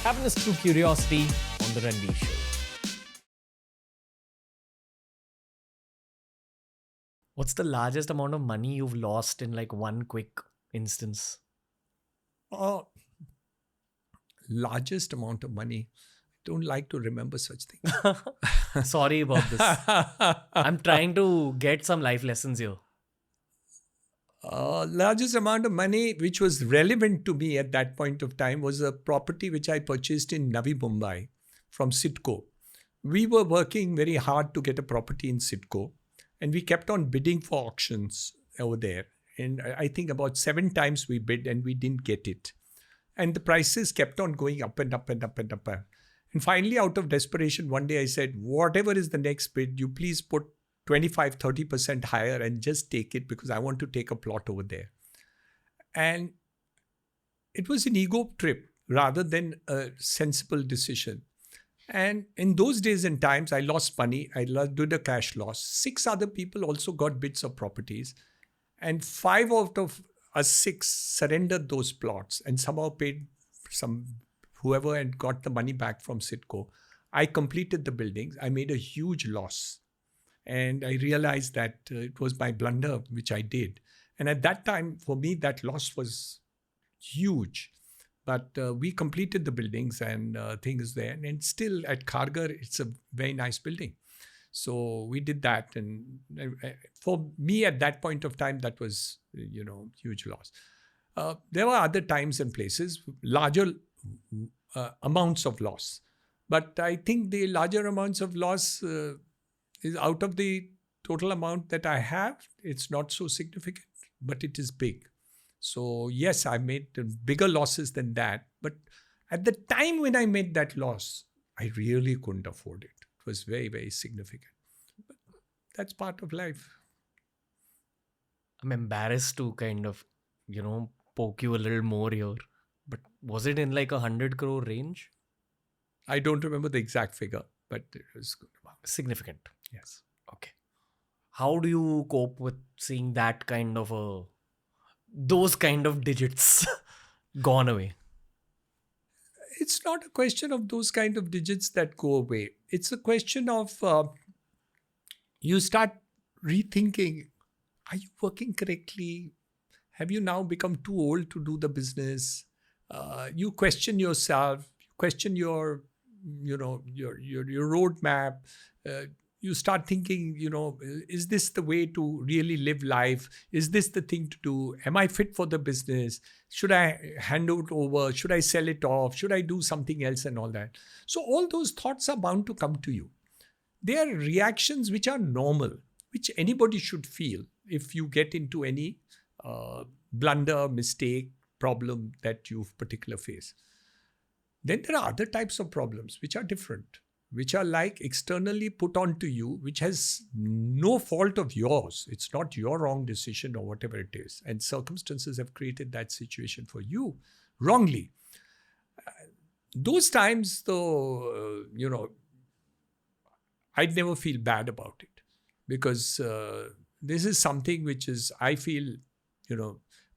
Happiness through curiosity on the Ranveer Show. What's the largest amount of money you've lost in like one quick instance? Largest amount of money. I don't like to remember such things. Sorry about this. I'm trying to get some life lessons here. Largest amount of money which was relevant to me at that point of time was a property which I purchased in Navi Mumbai from Sitco. We were working very hard to get a property in Sitco, and we kept on bidding for auctions over there. And I think about 7 times we bid and we didn't get it. And the prices kept on going up and up and up and up. And finally, out of desperation, one day I said, whatever is the next bid, you please put 25-30% higher and just take it, because I want to take a plot over there. And it was an ego trip rather than a sensible decision. And in those days and times, I lost money. I did a cash loss. 6 other people also got bits of properties. And 5 out of us 6 surrendered those plots and somehow paid whoever and got the money back from Sitco. I completed the buildings. I made a huge loss. And I realized that it was my blunder, which I did. And at that time, for me, that loss was huge. But we completed the buildings and things there. And still at Kharghar, it's a very nice building. So we did that. And for me, at that point of time, that was, huge loss. There were other times and places, larger amounts of loss. But I think the larger amounts of loss is out of the total amount that I have, it's not so significant, but it is big. So yes, I made bigger losses than that. But at the time when I made that loss, I really couldn't afford it. It was very, very significant. But that's part of life. I'm embarrassed to kind of, poke you a little more here. But was it in like 100 crore range? I don't remember the exact figure, but it was good. Significant. Yes. Okay. How do you cope with seeing that kind of those kind of digits gone away? It's not a question of those kind of digits that go away. It's a question of you start rethinking, are you working correctly? Have you now become too old to do the business? You question yourself, you question your roadmap. You start thinking, is this the way to really live life? Is this the thing to do? Am I fit for the business? Should I hand it over? Should I sell it off? Should I do something else and all that? So all those thoughts are bound to come to you. They are reactions which are normal, which anybody should feel if you get into any blunder, mistake, problem that you particular face. Then there are other types of problems which are different, which are like externally put onto you, which has no fault of yours. It's not your wrong decision or whatever it is. And circumstances have created that situation for you wrongly. Those times, though, I'd never feel bad about it, because this is something which is, I feel,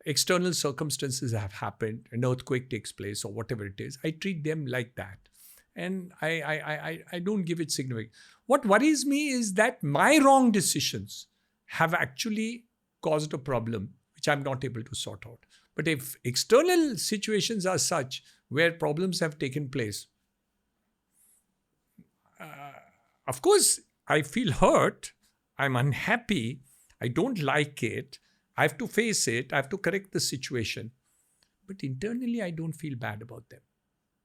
external circumstances have happened, an earthquake takes place or whatever it is. I treat them like that. And I don't give it significance. What worries me is that my wrong decisions have actually caused a problem which I'm not able to sort out. But if external situations are such where problems have taken place, of course, I feel hurt. I'm unhappy. I don't like it. I have to face it. I have to correct the situation. But internally, I don't feel bad about them,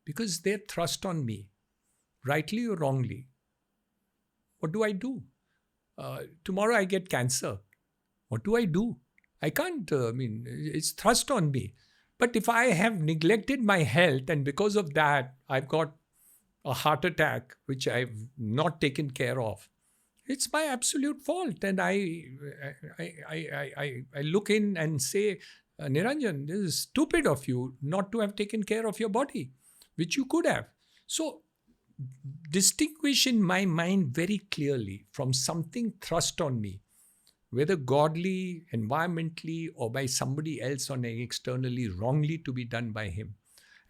because they're thrust on me, rightly or wrongly. What do I do? Tomorrow I get cancer. What do I do? I can't, it's thrust on me. But if I have neglected my health and because of that, I've got a heart attack, which I've not taken care of, it's my absolute fault. And I look in and say, Niranjan, this is stupid of you not to have taken care of your body, which you could have. So distinguish in my mind very clearly from something thrust on me, whether godly, environmentally, or by somebody else or externally, wrongly to be done by him.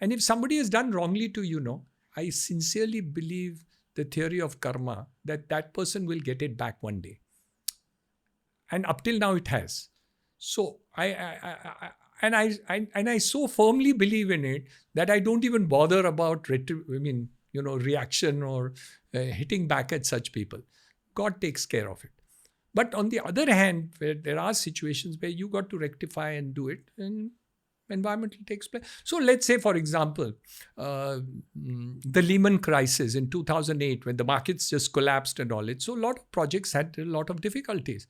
And if somebody has done wrongly to you, I sincerely believe the theory of karma that that person will get it back one day. And up till now it has. So I so firmly believe in it that I don't even bother about reaction or hitting back at such people. God takes care of it. But on the other hand, where there are situations where you got to rectify and do it, and environmental takes place. So let's say, for example, the Lehman crisis in 2008, when the markets just collapsed and all it. So a lot of projects had a lot of difficulties.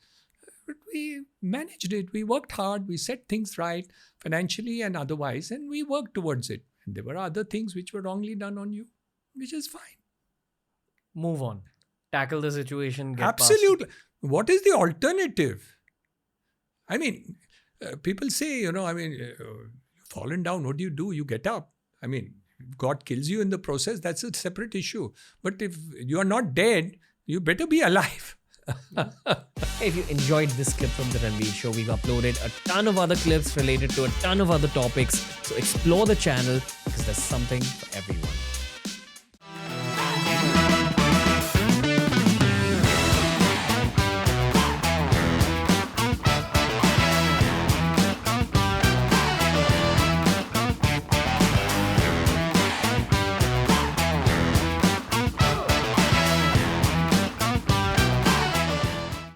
But we managed it. We worked hard. We set things right financially and otherwise, and we worked towards it. And there were other things which were wrongly done on you, which is fine. Move on. Tackle the situation. Get Absolutely. Past. What is the alternative? I mean, people say, you've fallen down. What do? You get up. I mean, if God kills you in the process, that's a separate issue. But if you are not dead, you better be alive. If you enjoyed this clip from the Ranveer Show, we've uploaded a ton of other clips related to a ton of other topics. So explore the channel because there's something for everyone.